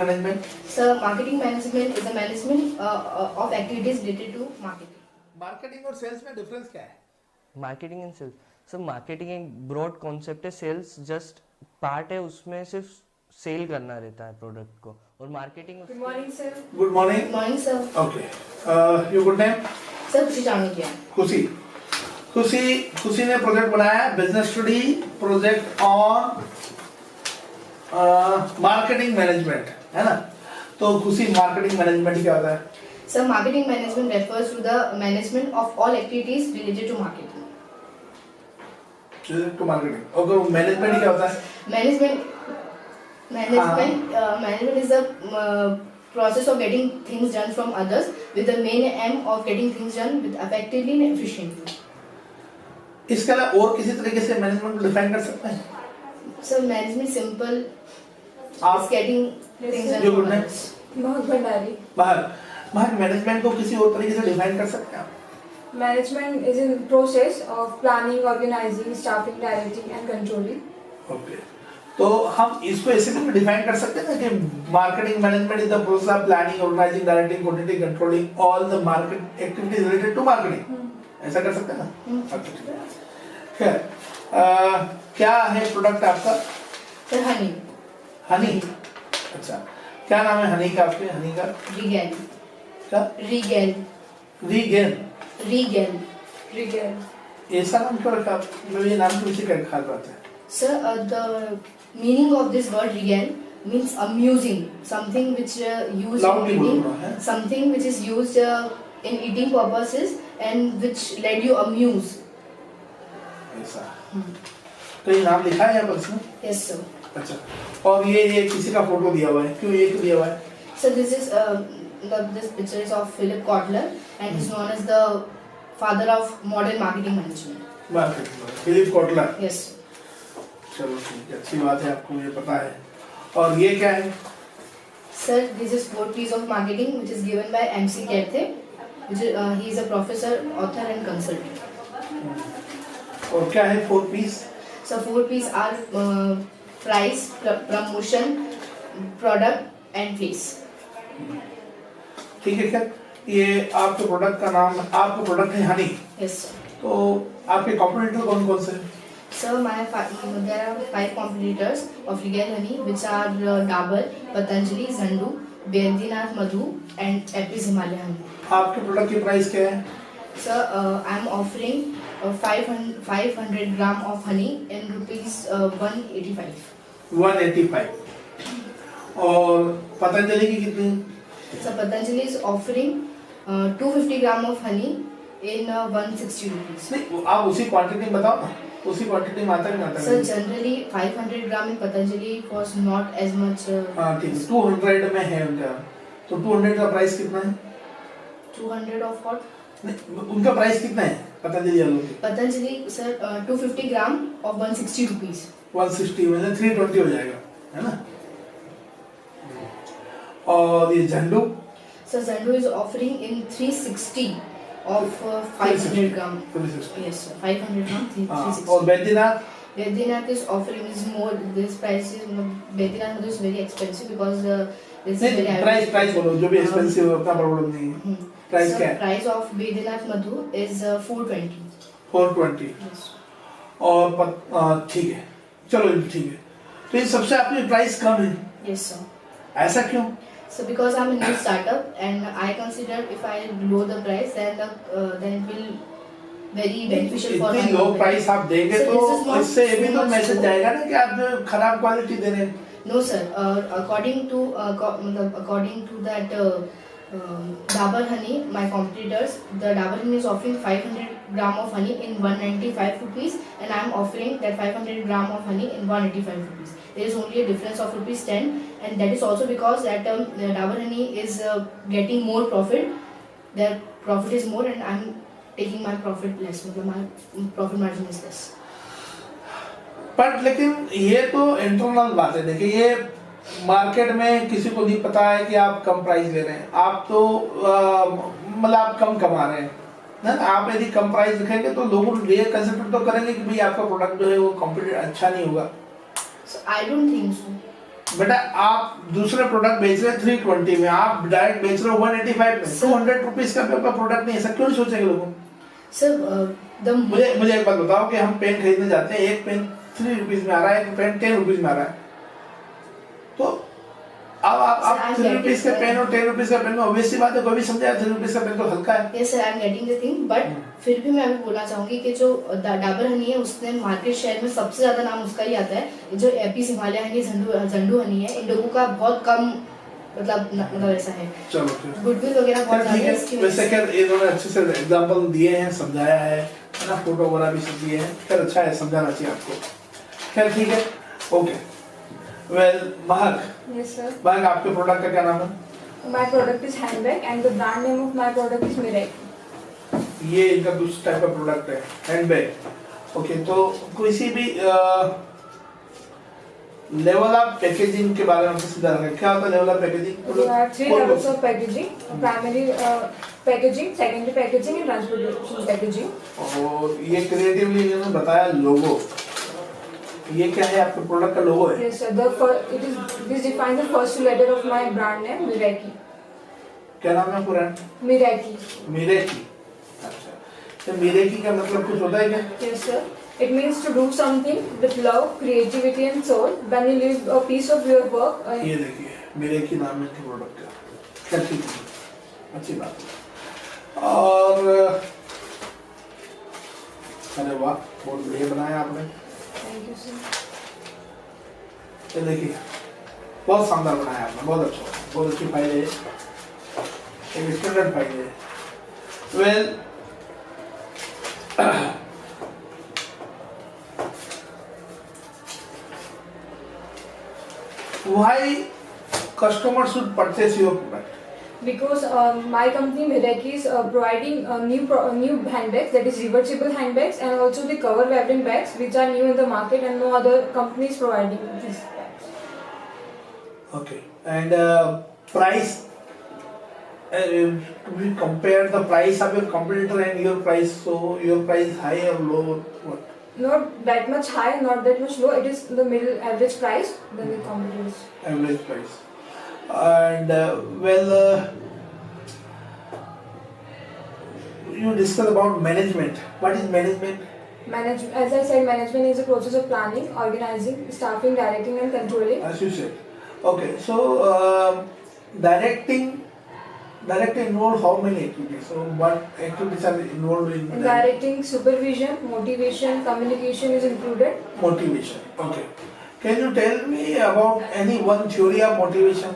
management? So marketing management is the management of activities related to marketing. Marketing और sales में difference क्या है? Marketing and sales sir marketing एक broad concept है, sales just part है, उसमें सिर्फ सेल करना रहता है प्रोडक्ट को, और marketing. Good morning sir. Good morning. Good morning, sir. Okay. Your good name? Sir, खुशी चाणक्य। खुशी। खुशी ने प्रोजेक्ट बनाया business study project on marketing management, है ना? तो खुशी मार्केटिंग मैनेजमेंट क्या होता है? Sir, marketing management refers to the management of all activities related to marketing. To marketing. और तो मैनेजमेंट क्या होता है? Management is the process of getting things done from others with the main aim of getting things done with effectively and efficiently. इसके अलावा और किसी तरीके से मैनेजमेंट को डिफाइन कर सकते हैं? So management simple आप is getting things done जो from good name? others. बहुत भंडारी। बाहर मैनेजमेंट को किसी और तरीके से डिफाइन कर सकते हैं आप? Management is in process of planning, organising, staffing, directing and controlling. Okay, तो हम इसको ऐसे भी डिफाइन कर सकते हैं ना कि marketing management is the process of planning, organising, directing, coordinating, controlling all the market activities related to marketing. ऐसा कर सकते हैं ना? अच्छा, ठीक है। खैर, क्या है प्रोडक्ट आपका? Sir, honey. हनी। अच्छा, क्या नाम है हनी का आपके? हनी का Regal. क्या? Regal. रीगेन। Regal. रिगेल। ऐसा नाम क्यों रखा? मैं ये नाम किसी का ख्याल रखता है। Sir, the meaning of this word regal means amusing, something which used Loudly in eating, बोलो ना, है? something which is used in eating purposes and which led you amuse. ऐसा। तो ये नाम लिखा है यहाँ पर इसमें? Yes, sir. अच्छा, और ये किसी का फोटो दिया हुआ है, क्यों ये क्यों दिया हुआ है? So this is this picture is of Philip Kotler and he's known as the father of modern marketing management. Marketing Philip Kotler. Yes. चलो ठीक है, अच्छी बात है, आपको ये पता है। और ये क्या है? Sir, this is 4 P's of marketing which is given by MC Cathay, which is he is a professor, author and consultant. और क्या है 4 piece? So 4 P's are price, promotion, product and place. ठीक है, क्या ये आपके प्रोडक्ट का नाम, आपका प्रोडक्ट है हनी, Yes, sir. तो आपके कॉम्पिटिटर कौन कौन से? Sir, there are 5 competitors of Regal Honey, which are Dabur, Patanjali, Zandu, Baidyanath Madhu, and Apis Himalaya Honey. आपके प्रोडक्ट की प्राइस क्या है? Sir, I am offering 500 gram of honey in rupees 185. 185। और पतंजलि की कितनी? So Patanjali is offering 250 gram of honey in 160 rupees. नहीं, आप उसी क्वांटिटी में बताओ ना, उसी क्वांटिटी में आता है नहीं आता Sir, है? generally 500 gram in Patanjali was not as much. हाँ ठीक है, 200 में है उनका, तो 200 का प्राइस कितना है? 200 of what? नहीं, उनका प्राइस कितना है पतंजलि वालों की? Patanjali, sir, 250 gram of 160 rupees. 160 मतलब 320 हो जाएगा, है ना? और ये झंडू? So Zandu is offering in 360 of 500 gram. 360। Yes, sir, 500 gram, हाँ, 360. और Baidyanath? Baidyanath is offering is more. This price is Baidyanath is very expensive because this is नहीं, very प्राइस बोलो, जो भी एक्सपेंसिव है उतना प्रॉब्लम नहीं है। प्राइस क्या है? Price of Baidyanath Madhu is 420. 420। Yes. और ठीक है, चलो ठीक है, तो ये सबसे आपकी प्राइस कम है, Yes, sir. ऐसा क्यों? So because I'm a new startup and I consider if I lower the price then it will very beneficial for इतनी my लो company. प्राइस आप देंगे Sir, this is तो not इससे ये भी so तो much मैसेज low. जाएगा ना कि आप जो खराब क्वालिटी दे रहे हैं। No, sir. According to that Dabur honey, my competitors, the Dabur honey is offering 500 gram of honey in 195 rupees, and I am offering that 500 gram of honey in 185 rupees. There is only a difference of rupees 10, and that is also because that the Dabur honey is getting more profit. Their profit is more, and I am taking my profit less. My profit margin is less. पर लेकिन ये तो internal बात है, देखिए ये market में किसी को नहीं पता है कि आप कम प्राइस ले रहे हैं, आप तो मतलब आप कम कमा रहे हैं ना। आप यदि कम प्राइस रखेंगे तो लोग ये कंसिडर तो करेंगे कि भाई आपका प्रोडक्ट जो है वो कॉम्पिटिटिव अच्छा नहीं होगा। So I don't think so. बेटा आप दूसरे प्रोडक्ट बेच रहे हैं 320 में, आप डायरेक्ट बेच रहे हो 185 में, 200 रुपीज का प्रोडक्ट नहीं, ऐसा क्यों नहीं सोचेंगे लोग? सर मुझे एक बात बताओ कि हम पेन खरीदने जाते हैं, एक पेन 3 रुपीज में आ रहा है, एक पेन 10 रुपीज में आ रहा है, तो अब आप 3 रुपीज का पेन और 10 रुपीज का पेन में ऑब्वियसली बात है, कोई भी समझाया 3 रुपीज का पेन तो हल्का है। Yes sir, I am getting the thing, but फिर भी मैं अभी बोलना चाहूंगी कि जो डाबर हनी है उसने मार्केट शेयर में सबसे ज्यादा नाम उसका ही आता है। जो एपीज हिमालय हनी, झंडू हनी है, इन लोगों का बहुत कम मतलब ऐसा है, चलो गुडविल वगैरह बहुत ज्यादा है इसकी वैसे खैर इन्होंने अच्छे से एग्जांपल दिए हैं, समझाया है ना, फोटो वगैरह भी सब दिए हैं, खैर अच्छा है, समझाना चाहिए आपको। खैर ठीक है, ओके। वेल महक, Yes, sir. महक आपके प्रोडक्ट का क्या नाम है? My product is handbag and the brand name of my product is Miraki. ये इनका दूसरा टाइप का प्रोडक्ट है, हैंडबैग। ओके, तो किसी भी लेवल ऑफ पैकेजिंग के बारे में सीधा रखें, क्या होता है level of packaging? There are 3 levels of packaging: primary packaging, secondary packaging, and transportation packaging. और ये क्रिएटिवली इन्होंने बताया लोगो, ये क्या है आपके प्रोडक्ट का लोगो है? Yes, sir. This defines the first letter of my brand name, Miraki. क्या नाम है पूरा? Miraki. मिरेकी। अच्छा, तो मिरेकी का मतलब कुछ होता है क्या? Yes, sir. It means to do something with love, creativity, and soul. When you leave a piece of your work. ये देखिए मिरेकी नाम है इनके प्रोडक्ट का, क्या ठीक है, अच्छी बात है। और अरे वाह, बहुत बढ़िया बनाया आपने, Thank you, sir. ये देखिए बहुत शानदार बनाया आपने, बहुत अच्छा, बहुत अच्छी फाइल है, एक स्टैंडर्ड फाइल है। Well why customer should purchase your product? Because my company Miraki is providing new handbags, that is reversible handbags, and also the cover webbing bags, which are new in the market and no other company is providing these bags. Okay, and price, we compare the price of your competitor and your price, so your price high or low or what? Not that much high, not that much low. It is the middle average price than the competitors. Average price. And you discuss about management. What is management? As I said, management is a process of planning, organizing, staffing, directing, and controlling. As you said. Okay, so directing involve how many activities? So what activities are involved in In directing, supervision, motivation, communication is included. motivation? Okay. Can you tell me about any one theory of motivation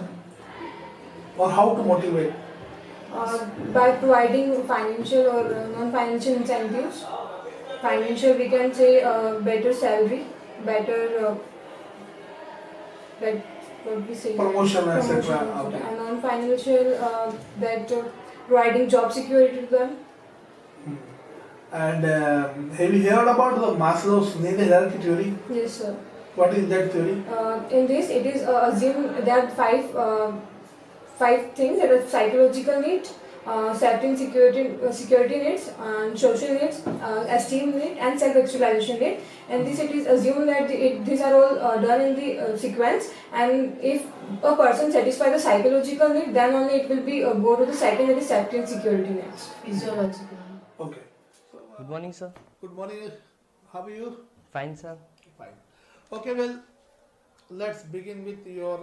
or how to motivate? By providing financial or non-financial incentives. Financial, we can say better salary, better what we say, Promotion, etc. promotion, Okay. and non-financial, that providing job security to them. And have you heard about the Maslow's need hierarchy theory? Yes, sir. What is that theory? In this, it is assumed there are five things: that are psychological needs, safety and security needs, and social needs, esteem need, and self-actualization need. And this, it is assumed that these are all done in the sequence. And if a person satisfies the psychological need, then only it will be go to the second, that is safety and security needs. physiological. Okay. So, Good morning, sir. good morning. How are you? Fine, sir. Fine. Okay, well, let's begin with your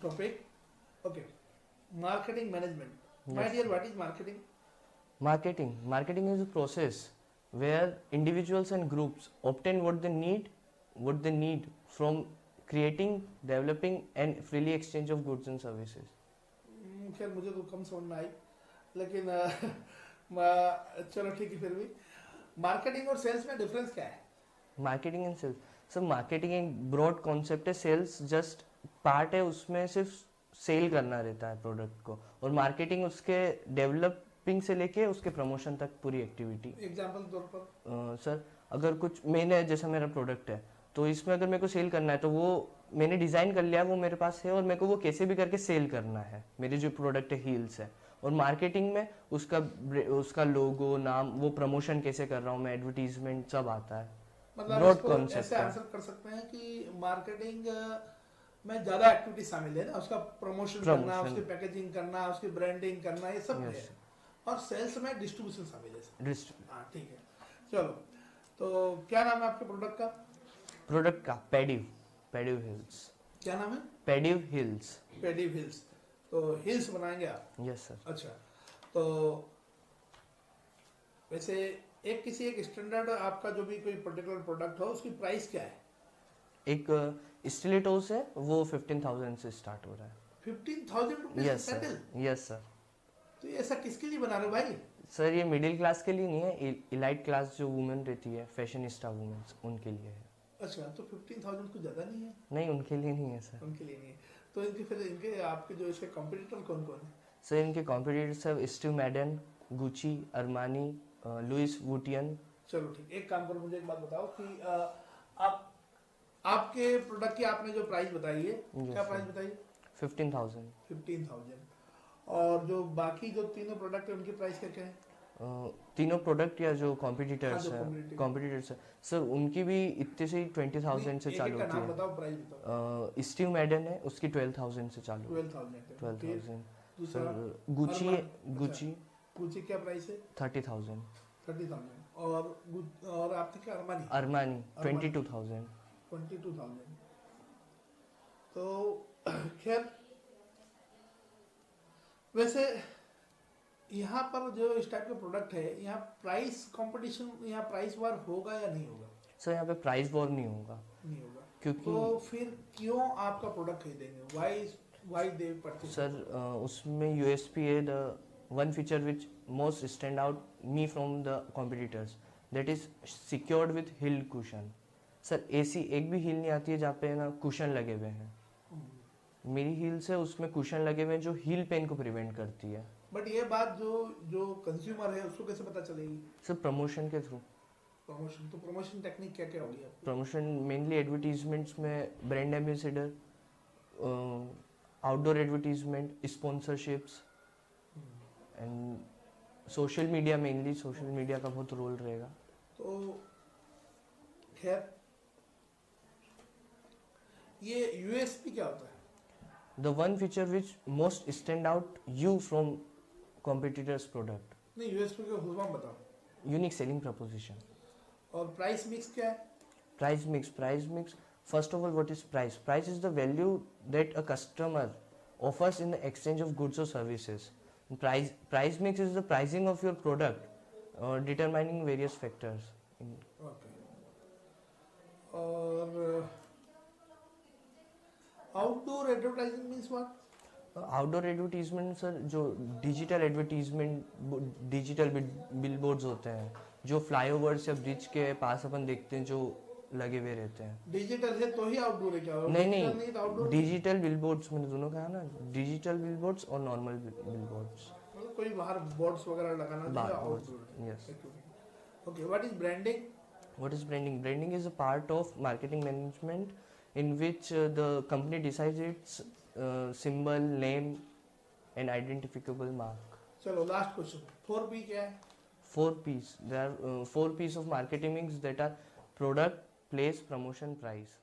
topic. Okay. Marketing management. My Yes. dear, what is marketing? Marketing is a process where individuals and groups obtain what they need from creating, developing, and freely exchange of goods and services. खैर मुझे तो कम समझ में आई, लेकिन चलो ठीक है। फिर भी मार्केटिंग और सेल्स में डिफरेंस क्या है? Marketing and sales, sir marketing एक ब्रॉड कॉन्सेप्ट है, सेल्स जस्ट पार्ट है, उसमें सिर्फ सेल करना रहता है प्रोडक्ट को, और मार्केटिंग उसके डेवलपिंग से लेके उसके प्रमोशन तक पूरी एक्टिविटी। एग्जांपल तौर पर सर अगर कुछ मैंने, जैसा मेरा प्रोडक्ट है तो इसमें अगर मेरे को सेल करना है तो वो मैंने डिज़ाइन कर लिया, वो मेरे पास है और मेरे को वो कैसे भी करके सेल करना है, मेरे जो प्रोडक्ट है हील्स है। और मार्केटिंग में उसका लोगो, नाम, वो प्रमोशन कैसे कर रहा हूँ मैं, एडवर्टीजमेंट सब आता है। मतलब ब्रॉड इसको कॉन्सेप्ट ऐसे है। आंसर कर सकते हैं कि मार्केटिंग में ज्यादा एक्टिविटी शामिल है ना, उसका प्रमोशन करना, Promotion. उसकी पैकेजिंग करना, उसकी ब्रांडिंग करना, ये सब Yes. है। और सेल्स में डिस्ट्रीब्यूशन शामिल है। डिस्ट्रीब्यूट हाँ ठीक है, चलो तो क्या नाम है आपके प्रोडक्ट का? प्रोडक्ट का पेडिव हिल्स। क्या नाम है? पेडिव हिल्स। पेडिव हिल्स। तो हिल्स बनाएंगे आप? Yes sir. अच्छा, तो वैसे किसी एक स्टैंडर्ड आपका जो भी कोई पर्टिकुलर प्रोडक्ट हो उसकी प्राइस क्या है? एक स्टिलेटोस है, वो 15,000 से स्टार्ट हो रहा है। 15,000 rupees yes sandal? Sir, yes sir. तो ये ऐसा किसके लिए बना रहे हो भाई? सर ये मिडिल क्लास के लिए नहीं है, इलाइट क्लास जो वुमेन रहती है, फैशनिस्टा वुमेन्स, उनके लिए है। अच्छा, तो 15,000 कुछ ज्यादा नहीं है? नहीं, उनके लिए नहीं है सर। उनके लिए नहीं है। तो इनके फिर इनके आपके जो इसके कॉम्पिटिटर कौन कौन है? सर इनके कॉम्पिटिटर्स है Steve Madden, Gucci, Armani, Louis Vuitton. चलो ठीक, एक काम करो, मुझे एक बात बताओ कि आप आपके प्रोडक्ट की आपने जो प्राइस बताई है, क्या sir. प्राइस बताई? 15,000। 15,000। और जो बाकी जो तीनों प्रोडक्ट है उनकी प्राइस क्या क्या है? तीनों प्रोडक्ट या जो हाँ, कॉम्पिटिटर्स जो है, कॉम्पिटिटर्स है सर, उनकी भी इतने से ही 20,000 से एक चालू एक का नाम होती बताओ, प्राइस बताओ। है। स्टीव मैडन है, उसकी 12,000 से चालू है। 12,000। 12,000। दूसरा सर गुची, गुची गुची क्या प्राइस है? 30,000। 30,000। और आपने क्या? अरमानी? अरमानी 22,000। 22,000। तो खैर, वैसे यहाँ पर जो इस टाइप के प्रोडक्ट है, यहाँ प्राइस कंपटीशन, यहाँ प्राइस वार होगा या नहीं होगा? सर यहाँ पे प्राइस वॉर नहीं होगा, नहीं होगा। क्योंकि तो फिर क्यों आपका प्रोडक्ट खरीदेंगे? Why they purchase? सर उसमें यूएसपी है, the one feature which most stand out me from the competitors, that is secured with hill cushion. Sir ऐसी एक भी हिल नहीं आती है जहाँ पे ना कुशन लगे हुए हैं। मेरी हील्स है, उसमें कुशन लगे हुए हैं जो हील पेन को प्रिवेंट करती है। बट ये बात जो कंज्यूमर है उसको कैसे पता चलेगी? सर प्रमोशन के थ्रू। प्रमोशन, तो प्रमोशन टेक्निक क्या क्या होगी आपकी? प्रमोशन मेनली एडवर्टीजमेंट्स में brand ambassador, outdoor advertisement, sponsorships and social media. Mainly social media का बहुत रोल रहेगा। तो खैर, ये यूएसपी क्या होता है? The one feature which most stand out you from competitors product. नहीं, यूएसपी का हुजवाम बताओ। Unique selling proposition. और प्राइस मिक्स क्या है? Price mix. First of all, what is price? Price is the value that a customer offers in the exchange of goods or services. Price mix is the pricing of your product, determining various factors. Okay. और outdoor advertising means what? Outdoor advertisement sir, जो digital advertisement, digital billboards होते हैं, जो flyovers या bridge के पास अपन देखते हैं, जो लगे हुए रहते हैं। डिजिटल है तो ही आउटडोर है क्या? और नहीं digital नहीं, तो आउटडोर? डिजिटल बिलबोर्ड्स मैंने दोनों कहा ना, डिजिटल बिलबोर्ड्स और नॉर्मल बिलबोर्ड्स। मतलब कोई बाहर बोर्ड्स वगैरह लगाना जो बाहर आउटडोर है। yes. Okay, what is branding? What is branding? Branding is a part of marketing management in which the company decides its symbol, name and identifiable mark. चलो लास्ट क्वेश्चन, 4P क्या है? 4 P's. There are 4 P's of marketing mix that are product, place, promotion, price.